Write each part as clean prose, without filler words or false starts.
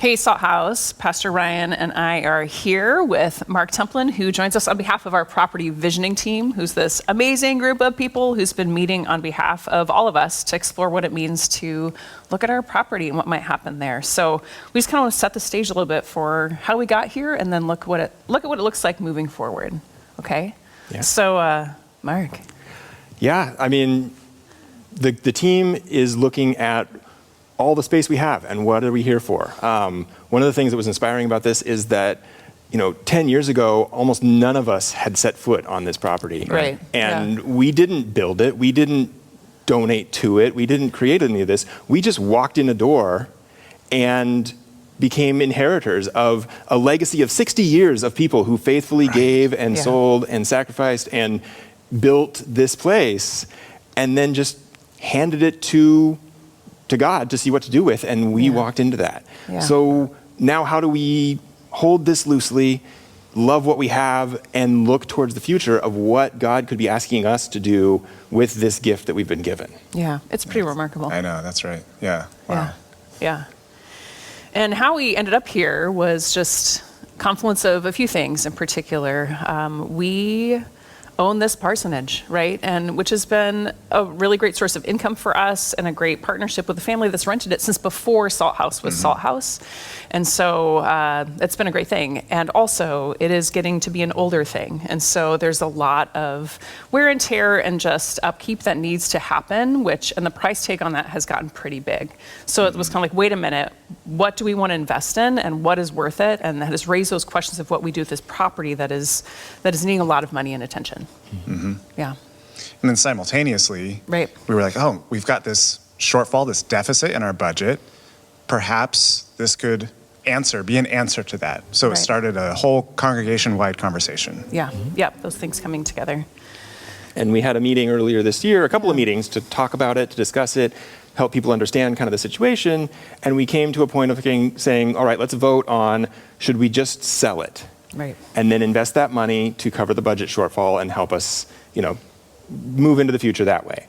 Hey, Salt House. Pastor Ryan and I are here with Mark Templin, who joins us on behalf of our property visioning team, who's this amazing group of people who's been meeting on behalf of all of us to explore what it means to look at our property and what might happen there. So we just kind of want to set the stage a little bit for how we got here, and then look at what it looks like moving forward. Okay? Yeah. So, Mark. Yeah, I mean, the team is looking at all the space we have and what are we here for. One of the things that was inspiring about this is that 10 years ago, almost none of us had set foot on this property. Right. And we didn't build it. We didn't donate to it. We didn't create any of this. We just walked in a door and became inheritors of a legacy of 60 years of people who faithfully gave and sold and sacrificed and built this place, and then just handed it to God to see what to do with, and we walked into that. Yeah. So now how do we hold this loosely, love what we have, and look towards the future of what God could be asking us to do with this gift that we've been given? Yeah, it's pretty remarkable. I know, that's right. Yeah. Wow. Yeah. And how we ended up here was just confluence of a few things in particular. We own this parsonage, right? And which has been a really great source of income for us and a great partnership with the family that's rented it since before Salt House was Salt House. And so it's been a great thing. And also it is getting to be an older thing. And so there's a lot of wear and tear and just upkeep that needs to happen, and the price tag on that has gotten pretty big. So it was kind of like, wait a minute, what do we want to invest in and what is worth it? And that has raised those questions of what we do with this property that is needing a lot of money and attention. Mm-hmm. Yeah. And then simultaneously, right, we were like, oh, we've got this shortfall, this deficit in our budget. Perhaps this could be an answer to that. So it started a whole congregation-wide conversation. Yeah, those things coming together. And we had a meeting earlier this year, a couple of meetings to talk about it, to discuss it, help people understand kind of the situation. And we came to a point of saying, all right, let's vote on, should we just sell it? Right. And then invest that money to cover the budget shortfall and help us, move into the future that way.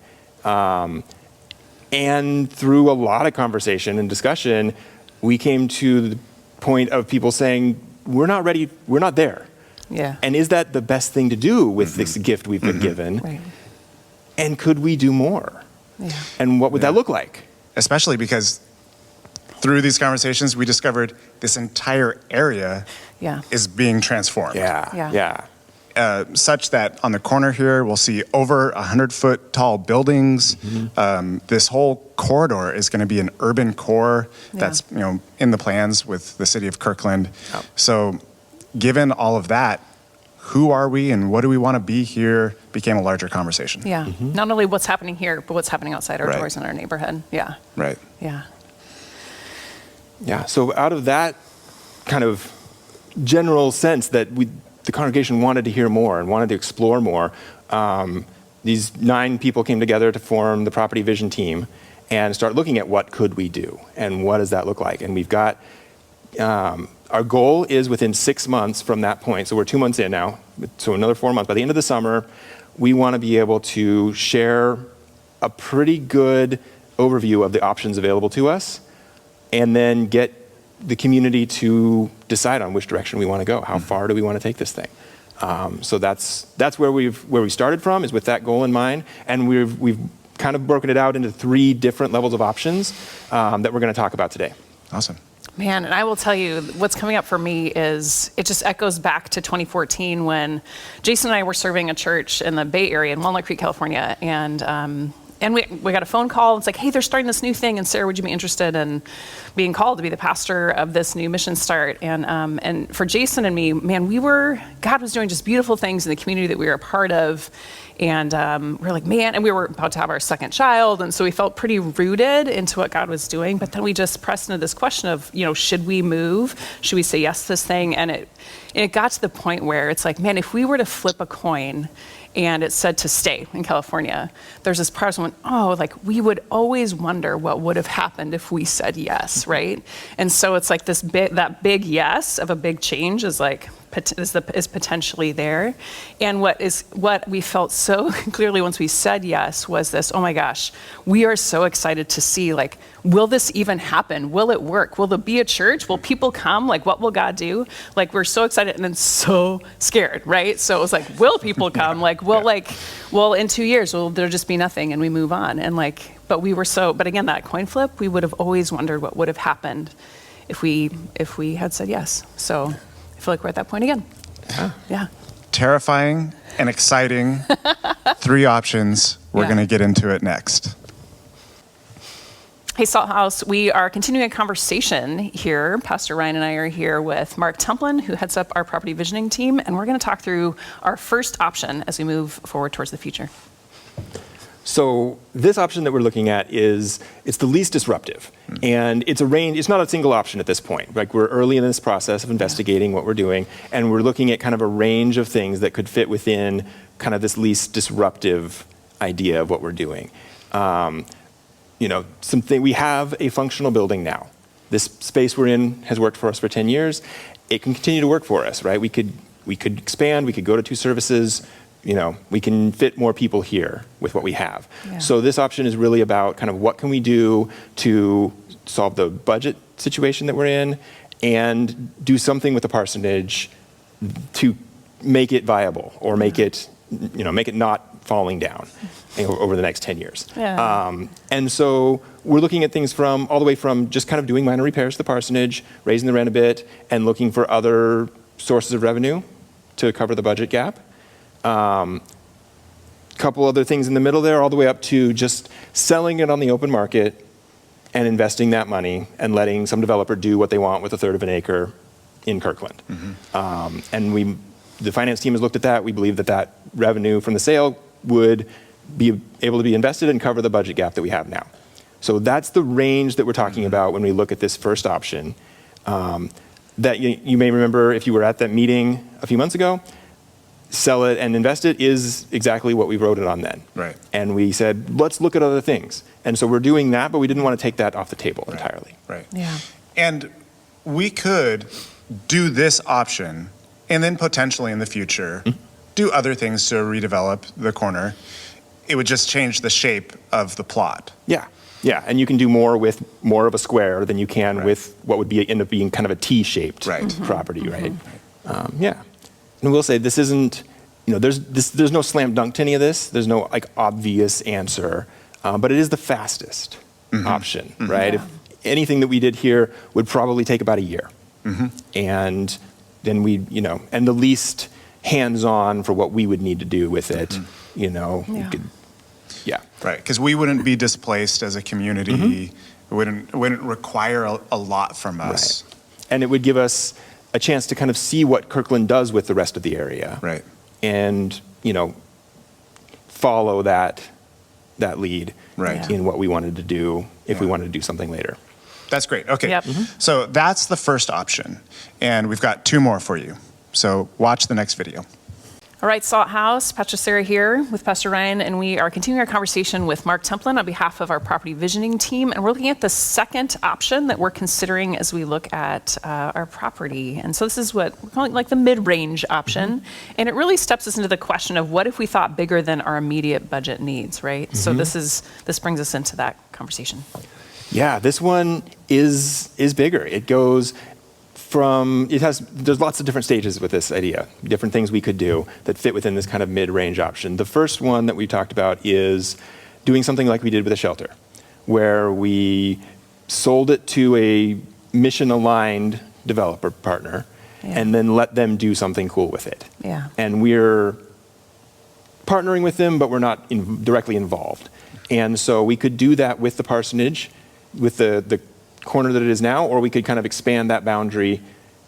And through a lot of conversation and discussion, we came to the point of people saying, we're not ready, we're not there. Yeah. And is that the best thing to do with this gift we've been given? Right. And could we do more? Yeah. And what would that look like? Especially because through these conversations, we discovered this entire area is being transformed. Yeah. Such that on the corner here, we'll see over 100-foot tall buildings. This whole corridor is going to be an urban core that's in the plans with the city of Kirkland. Oh. So given all of that, who are we and what do we want to be here became a larger conversation. Yeah. Not only what's happening here, but what's happening outside our doors in our neighborhood. Yeah. Right. Yeah. Yeah. So out of that kind of general sense that the congregation wanted to hear more and wanted to explore more, these 9 people came together to form the property vision team and start looking at what could we do and what does that look like. And we've got, our goal is within 6 months from that point, so we're 2 months in now, so another 4 months. By the end of the summer, we want to be able to share a pretty good overview of the options available to us and then get the community to decide on which direction we want to go. How far do we want to take this thing? So that's where we started from, is with that goal in mind, and we've kind of broken it out into 3 different levels of options that we're going to talk about today. Awesome. Man, and I will tell you, what's coming up for me is, it just echoes back to 2014 when Jason and I were serving a church in the Bay Area in Walnut Creek, California, and we got a phone call. It's like, hey, they're starting this new thing, and Sarah, would you be interested in being called to be the pastor of this new mission start? And for Jason and me, man, God was doing just beautiful things in the community that we were a part of. And we're like, man, and we were about to have our second child. And so we felt pretty rooted into what God was doing. But then we just pressed into this question of, should we move? Should we say yes to this thing? And it got to the point where it's like, man, if we were to flip a coin and it said to stay in California, there's this part of someone, we would always wonder what would have happened if we said yes, right? And so it's like that big yes of a big change is like is potentially there. And what we felt so clearly once we said yes was this, oh my gosh, we are so excited to see, like, will this even happen? Will it work? Will there be a church? Will people come? Like, what will God do? Like, we're so excited and then so scared, right? So it was like, will people come? Like, well, in 2 years, will there just be nothing and we move on? And like, but again, that coin flip, we would have always wondered what would have happened if we had said yes. So I feel like we're at that point again. Yeah. Terrifying and exciting. 3 options. We're going to get into it next. Hey, Salt House, we are continuing a conversation here. Pastor Ryan and I are here with Mark Templin, who heads up our property visioning team, and we're going to talk through our first option as we move forward towards the future. So this option that we're looking at it's the least disruptive. And it's a range, it's not a single option at this point. Like, we're early in this process of investigating what we're doing, and we're looking at kind of a range of things that could fit within kind of this least disruptive idea of what we're doing. We have a functional building now. This space we're in has worked for us for 10 years. It can continue to work for us, right? We could expand, we could go to 2 services. We can fit more people here with what we have. Yeah. So this option is really about kind of what can we do to solve the budget situation that we're in and do something with the parsonage to make it viable or make it not falling down over the next 10 years. Yeah. And so we're looking at things all the way from just kind of doing minor repairs to the parsonage, raising the rent a bit, and looking for other sources of revenue to cover the budget gap. Couple other things in the middle there, all the way up to just selling it on the open market and investing that money and letting some developer do what they want with 1/3 of an acre in Kirkland. And the finance team has looked at that. We believe that revenue from the sale would be able to be invested and cover the budget gap that we have now. So that's the range that we're talking about when we look at this first option. That you may remember if you were at that meeting a few months ago. Sell it and invest it is exactly what we wrote it on then. Right. And we said, let's look at other things. And so we're doing that, but we didn't want to take that off the table entirely. Right. Yeah. And we could do this option and then potentially in the future do other things to redevelop the corner. It would just change the shape of the plot. Yeah. Yeah. And you can do more with more of a square than you can with what would end up being kind of a T-shaped property, right? Yeah. And we'll say this isn't, there's no slam dunk to any of this. There's no obvious answer, but it is the fastest option, right? Yeah. If anything that we did here would probably take about a year. And then and the least hands-on for what we would need to do with it, Right, because we wouldn't be displaced as a community. It wouldn't require a lot from us. Right. And it would give us a chance to kind of see what Kirkland does with the rest of the area. Right. And, follow that lead in what we wanted to do if we wanted to do something later. That's great. Okay. Yep. So that's the first option. And we've got 2 more for you. So watch the next video. All right, Salt House, Pastor Sarah here with Pastor Ryan, and we are continuing our conversation with Mark Templin on behalf of our property visioning team, and we're looking at the second option that we're considering as we look at our property. And so this is what we're calling like the mid-range option, and it really steps us into the question of what if we thought bigger than our immediate budget needs, right? So this brings us into that conversation. Yeah, this one is bigger. It goes there's lots of different stages with this idea, different things we could do that fit within this kind of mid-range option. The first one that we talked about is doing something like we did with a shelter, where we sold it to a mission-aligned developer partner and then let them do something cool with it. Yeah. And we're partnering with them, but we're not directly involved. And so we could do that with the parsonage, with the corner that it is now, or we could kind of expand that boundary,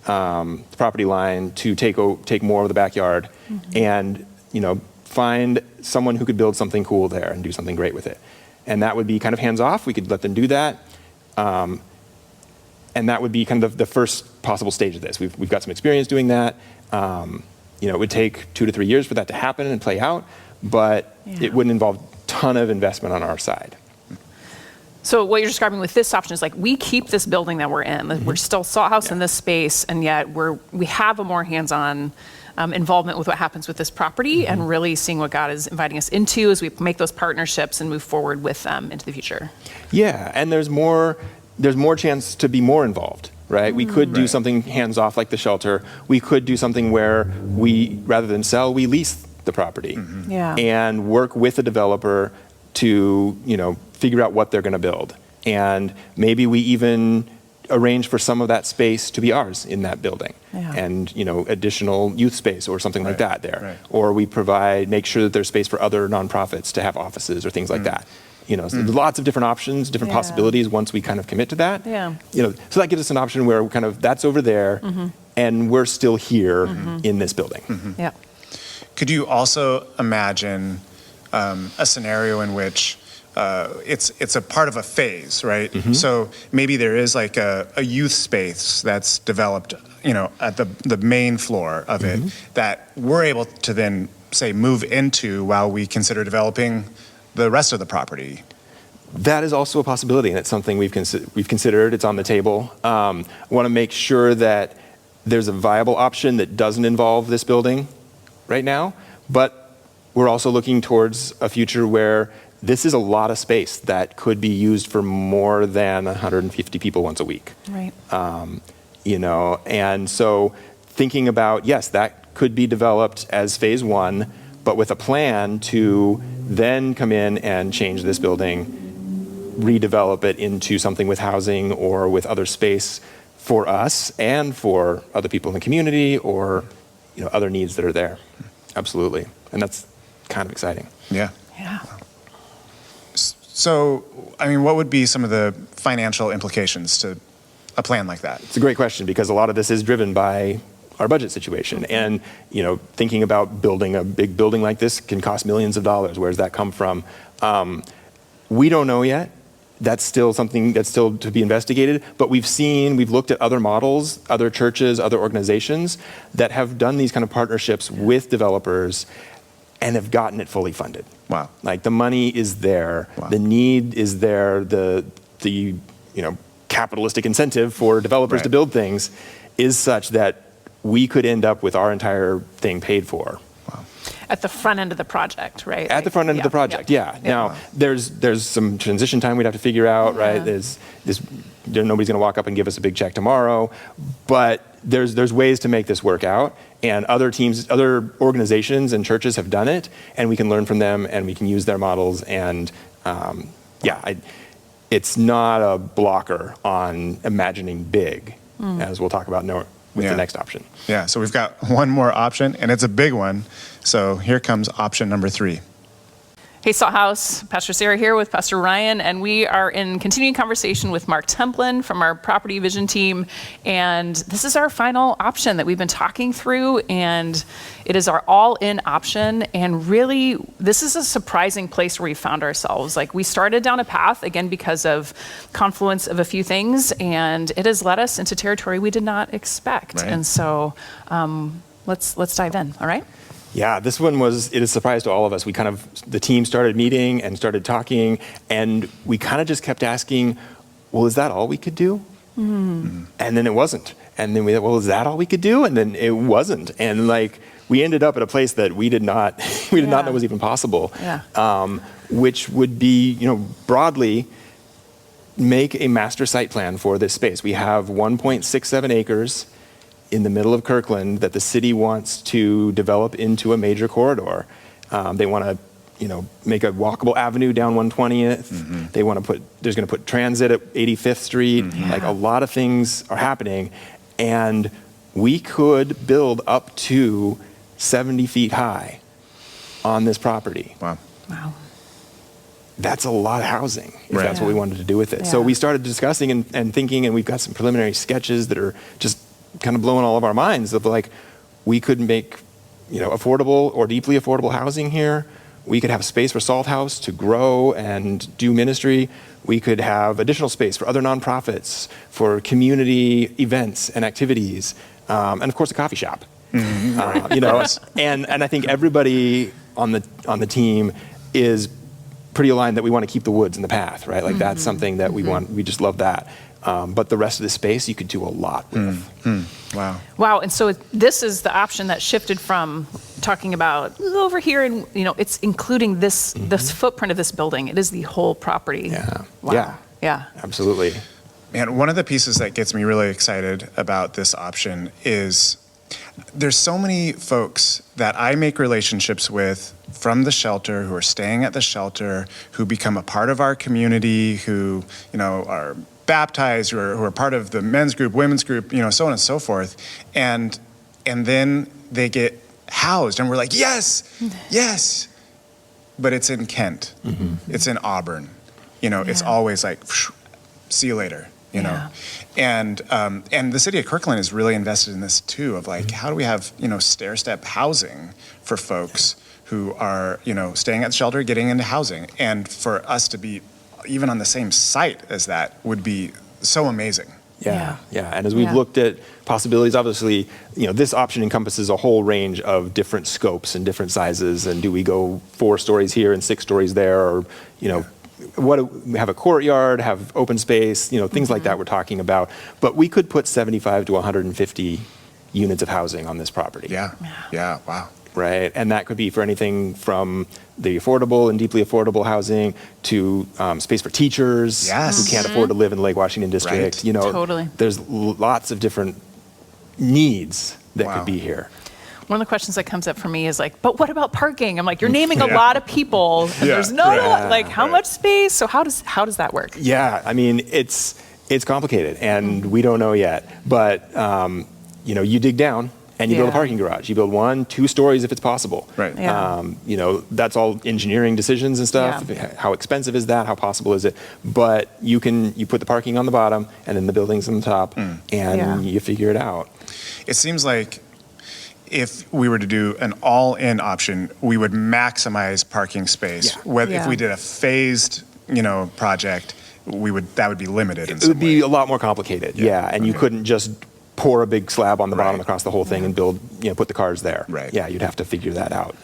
property line to take more of the backyard and, find someone who could build something cool there and do something great with it. And that would be kind of hands-off. We could let them do that. And that would be kind of the first possible stage of this. We've got some experience doing that. It would take 2 to 3 years for that to happen and play out, but it wouldn't involve a ton of investment on our side. So what you're describing with this option is like we keep this building that we're in. We're still Salt House in this space, and yet we have a more hands-on involvement with what happens with this property and really seeing what God is inviting us into as we make those partnerships and move forward with them into the future. Yeah, and there's more chance to be more involved, right? We could do something hands-off like the shelter. We could do something where rather than sell, we lease the property and work with the developer to, figure out what they're going to build. And maybe we even arrange for some of that space to be ours in that building and, additional youth space or something like that there. Right. Or we make sure that there's space for other nonprofits to have offices or things like that. So there's lots of different options, different possibilities once we kind of commit to that. Yeah. So that gives us an option where kind of that's over there and we're still here in this building. Yeah. Could you also imagine a scenario in which it's a part of a phase, right? So maybe there is like a youth space that's developed, at the main floor of it that we're able to then say move into while we consider developing the rest of the property. That is also a possibility, and it's something we've considered. It's on the table. I want to make sure that there's a viable option that doesn't involve this building right now, but we're also looking towards a future where this is a lot of space that could be used for more than 150 people once a week. Right. And so thinking about, yes, that could be developed as phase one, but with a plan to then come in and change this building, redevelop it into something with housing or with other space for us and for other people in the community or, other needs that are there. Absolutely. And that's kind of exciting. Yeah. Yeah. So, what would be some of the financial implications to a plan like that? It's a great question because a lot of this is driven by our budget situation. And, thinking about building a big building like this can cost millions of dollars. Where does that come from? We don't know yet. That's still something that's still to be investigated. But we've looked at other models, other churches, other organizations that have done these kind of partnerships with developers and have gotten it fully funded. Wow. Like the money is there, the need is there, the capitalistic incentive for developers to build things is such that we could end up with our entire thing paid for. Wow. At the front end of the project, right? At the front end of the project, Now, there's some transition time we'd have to figure out, right? Nobody's going to walk up and give us a big check tomorrow, but there's ways to make this work out. And other organizations and churches have done it, and we can learn from them, and we can use their models. And it's not a blocker on imagining big, as we'll talk about with the next option. Yeah, so we've got one more option, and it's a big one. So here comes option number 3. Hey, Salt House, Pastor Sarah here with Pastor Ryan, and we are in continuing conversation with Mark Templin from our Property Vision team, and this is our final option that we've been talking through, and it is our all-in option, and really, this is a surprising place where we found ourselves. Like, we started down a path, again, because of confluence of a few things, and it has led us into territory we did not expect, and so let's dive in, all right? Yeah, this one it is a surprise to all of us. The team started meeting and started talking, and we kind of just kept asking, well, is that all we could do? And then it wasn't. And then we thought, well, is that all we could do? And then it wasn't. And we ended up at a place that we did not know was even possible, which would be, broadly make a master site plan for this space. We have 1.67 acres in the middle of Kirkland that the city wants to develop into a major corridor. They want to, make a walkable avenue down 120th. They want to there's going to put transit at 85th Street. Like a lot of things are happening, and we could build up to 70 feet high on this property. Wow. That's a lot of housing if that's what we wanted to do with it. So we started discussing and thinking, and we've got some preliminary sketches that are just kind of blowing all of our minds of we could make, affordable or deeply affordable housing here. We could have space for Salt House to grow and do ministry. We could have additional space for other nonprofits, for community events and activities, and of course a coffee shop. And I think everybody on the team is pretty aligned that we want to keep the woods and the path, right? Like that's something that we want. We just love that. But the rest of the space you could do a lot with. Wow. Wow, and so this is the option that shifted from talking about over here, and it's including this footprint of this building. It is the whole property. Yeah. Wow. Yeah. Absolutely. Man, one of the pieces that gets me really excited about this option is there's so many folks that I make relationships with from the shelter, who are staying at the shelter, who become a part of our community, who are baptized, who are part of the men's group, women's group, so on and so forth, and then they get housed, and we're like, yes, but it's in Kent, it's in Auburn, it's always like, see you later. And the city of Kirkland is really invested in this too, of like, how do we have, stair-step housing for folks who are, staying at the shelter, getting into housing, and for us to be even on the same site as that would be so amazing. Yeah. And as we've looked at possibilities, obviously, this option encompasses a whole range of different scopes and different sizes. And do we go 4 stories here and 6 stories there, or, have a courtyard, have open space, things like that we're talking about. But we could put 75 to 150 units of housing on this property. Yeah, wow. Right, and that could be for anything from the affordable and deeply affordable housing to space for teachers who can't afford to live in the Lake Washington district. Right. Totally. There's lots of different needs that could be here. One of the questions that comes up for me is like, but what about parking? I'm like, you're naming a lot of people, and there's how much space? So how does that work? Yeah, I mean, it's complicated, and we don't know yet. But you dig down and you build a parking garage. You build 1, 2 stories if it's possible. Right. Yeah. That's all engineering decisions and stuff. Yeah. How expensive is that? How possible is it? But you put the parking on the bottom and then the buildings on the top, and you figure it out. It seems like if we were to do an all-in option, we would maximize parking space. If we did a phased, project, that would be limited in some way. It would be a lot more complicated. And you couldn't just pour a big slab on the bottom across the whole thing and build, put the cars there. Right. Yeah, you'd have to figure that out.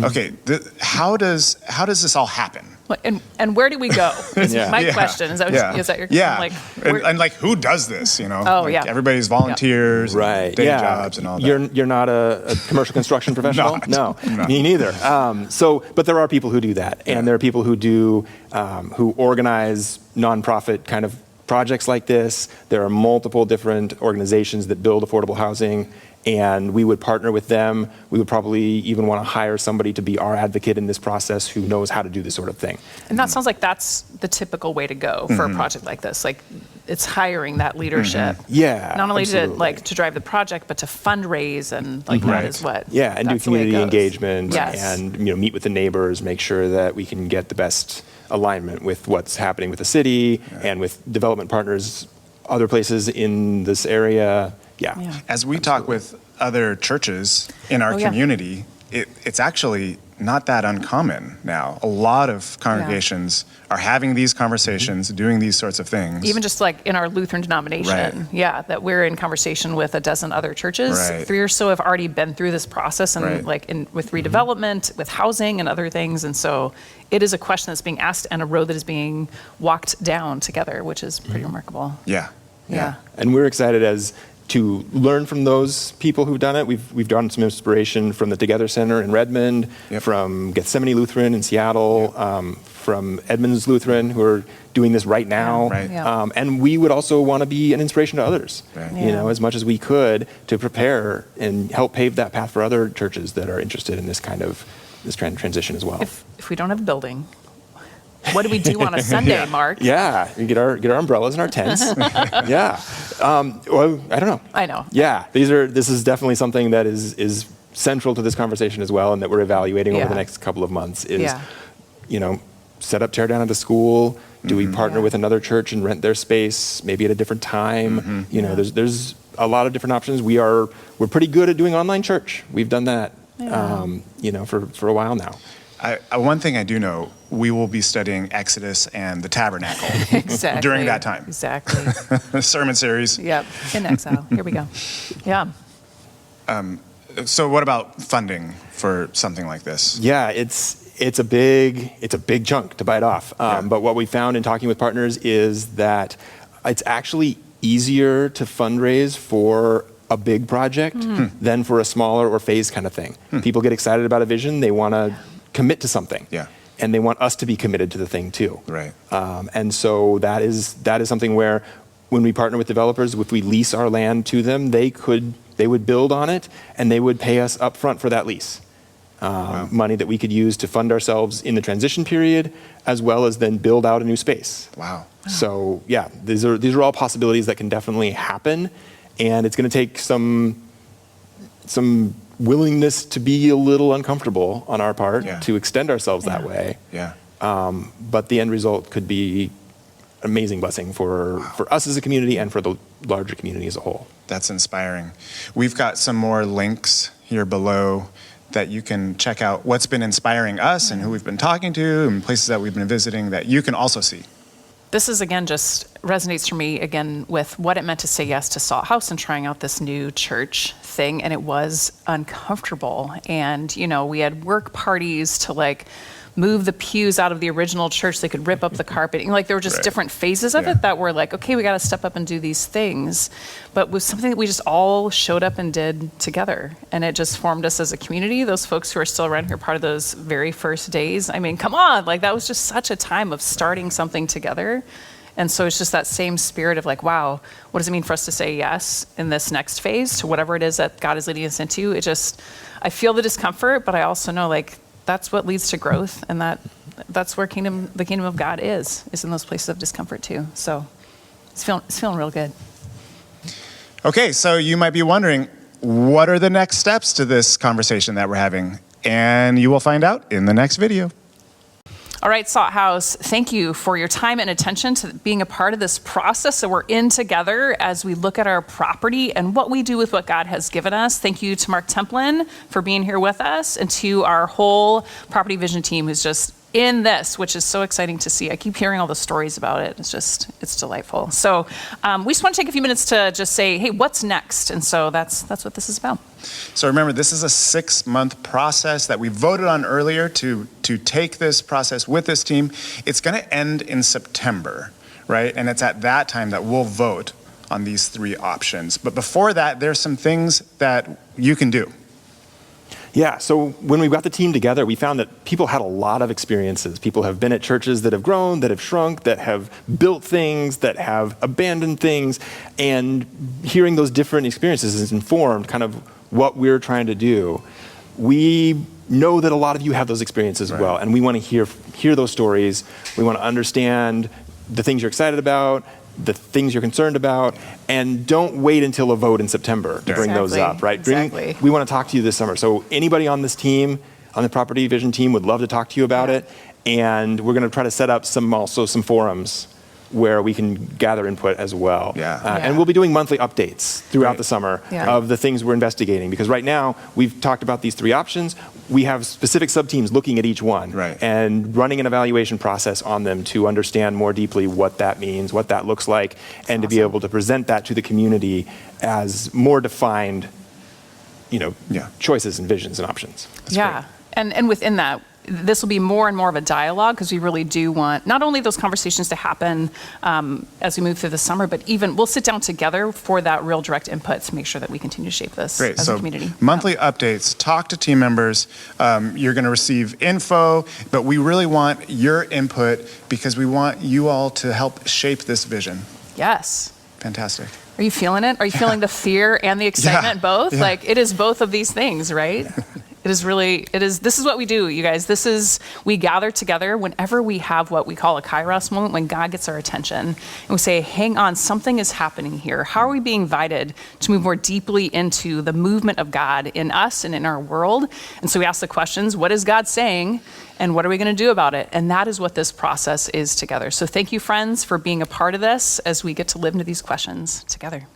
Okay, how does this all happen? And where do we go? Is my question. Is that your question? And who does this? Everybody's volunteers, right? Day jobs, and all that. You're not a commercial construction professional. No, me neither. But there are people who do that, and there are people who do who organize nonprofit kind of projects like this. There are multiple different organizations that build affordable housing, and we would partner with them. We would probably even want to hire somebody to be our advocate in this process who knows how to do this sort of thing. And that sounds like that's the typical way to go for a project like this. Like, it's hiring that leadership. Yeah, not only absolutely. to drive the project, but to fundraise, and that is what. Yeah, and do community engagement, Yes. and meet with the neighbors, make sure that we can get the best alignment with what's happening with the city and with development partners, other places in this area. Yeah. As we talk with other churches in our community, it's actually not that uncommon now. A lot of congregations are having these conversations, doing these sorts of things. Even just like in our Lutheran denomination, that we're in conversation with a dozen other churches. Right. 3 or so have already been through this process, and with redevelopment, with housing and other things. And so it is a question that's being asked and a road that is being walked down together, which is pretty remarkable. Yeah. And we're excited to learn from those people who've done it. We've drawn some inspiration from the Together Center in Redmond, from Gethsemane Lutheran in Seattle, from Edmonds Lutheran, who are doing this right now. And we would also want to be an inspiration to others, as much as we could, to prepare and help pave that path for other churches that are interested in this kind of transition as well. If we don't have a building, what do we do on a Sunday, Mark? Yeah, we get our umbrellas and our tents. Well, I don't know. I know. Yeah, this is definitely something that is central to this conversation as well, and that we're evaluating over the next couple of months. Set up tear down at a school. Do we partner with another church and rent their space, maybe at a different time? There's a lot of different options. We're pretty good at doing online church. We've done that, for a while now. One thing I do know, we will be studying Exodus and the Tabernacle during that time. Exactly. Sermon series. Yep. In exile. Here we go. Yeah. So what about funding for something like this? Yeah, it's it's a big chunk to bite off. But what we found in talking with partners is that it's actually easier to fundraise for a big project than for a smaller or phase kind of thing. People get excited about a vision, they want to commit to something. Yeah. And they want us to be committed to the thing too. Right. And so that is something where when we partner with developers, if we lease our land to them, they would build on it and they would pay us up front for that lease. Money that we could use to fund ourselves in the transition period, as well as then build out a new space. Wow. So yeah, these are all possibilities that can definitely happen, and it's going to take some willingness to be a little uncomfortable on our part to extend ourselves that way. Yeah. But the end result could be an amazing blessing for us as a community and for the larger community as a whole. That's inspiring. We've got some more links here below that you can check out what's been inspiring us and who we've been talking to and places that we've been visiting that you can also see. This is, again, just resonates for me, again, with what it meant to say yes to Salt House and trying out this new church thing. And it was uncomfortable. And, we had work parties to move the pews out of the original church. They could rip up the carpet. There were just different phases of it that were okay, we got to step up and do these things. But with something that we just all showed up and did together. And it just formed us as a community. Those folks who are still around here, part of those very first days. I mean, come on, that was just such a time of starting something together. And so it's just that same spirit of wow, what does it mean for us to say yes in this next phase to whatever it is that God is leading us into? I feel the discomfort, but I also know that's what leads to growth, and that's where the kingdom of God is in those places of discomfort too. So it's feeling real good. Okay, so you might be wondering, what are the next steps to this conversation that we're having? And you will find out in the next video. All right, Salt House, thank you for your time and attention to being a part of this process that we're in together as we look at our property and what we do with what God has given us. Thank you to Mark Templin for being here with us, and to our whole Property Vision team who's just in this, which is so exciting to see. I keep hearing all the stories about it. It's delightful. So we just want to take a few minutes to just say, hey, what's next? And so that's what this is about. So remember, this is a 6-month process that we voted on earlier to take this process with this team. It's going to end in September, right? And it's at that time that we'll vote on these 3 options. But before that, there's some things that you can do. Yeah, so when we got the team together, we found that people had a lot of experiences. People have been at churches that have grown, that have shrunk, that have built things, that have abandoned things, and hearing those different experiences has informed kind of what we're trying to do. We know that a lot of you have those experiences as well, and we want to hear those stories. We want to understand the things you're excited about, the things you're concerned about, and don't wait until a vote in September to bring those up, right? Exactly. We want to talk to you this summer. So anybody on this team, on the Property Vision team, would love to talk to you about it. And we're going to try to set up some forums where we can gather input as well. And we'll be doing monthly updates throughout the summer of the things we're investigating. Because right now, we've talked about these 3 options. We have specific sub-teams looking at each one and running an evaluation process on them to understand more deeply what that means, what that looks like, and to be able to present that to the community as more defined, choices and visions and options. That's great. And within that, this will be more and more of a dialogue, because we really do want not only those conversations to happen as we move through the summer, but even we'll sit down together for that real direct input to make sure that we continue to shape this as a community. Monthly updates, talk to team members. You're going to receive info, but we really want your input because we want you all to help shape this vision. Yes. Fantastic. Are you feeling it? Are you feeling the fear and the excitement both? Yeah. It is both of these things, right? This is what we do, you guys. We gather together whenever we have what we call a kairos moment, when God gets our attention. And we say, hang on, something is happening here. How are we being invited to move more deeply into the movement of God in us and in our world? And so we ask the questions, what is God saying? And what are we going to do about it? And that is what this process is together. So thank you, friends, for being a part of this as we get to live into these questions together.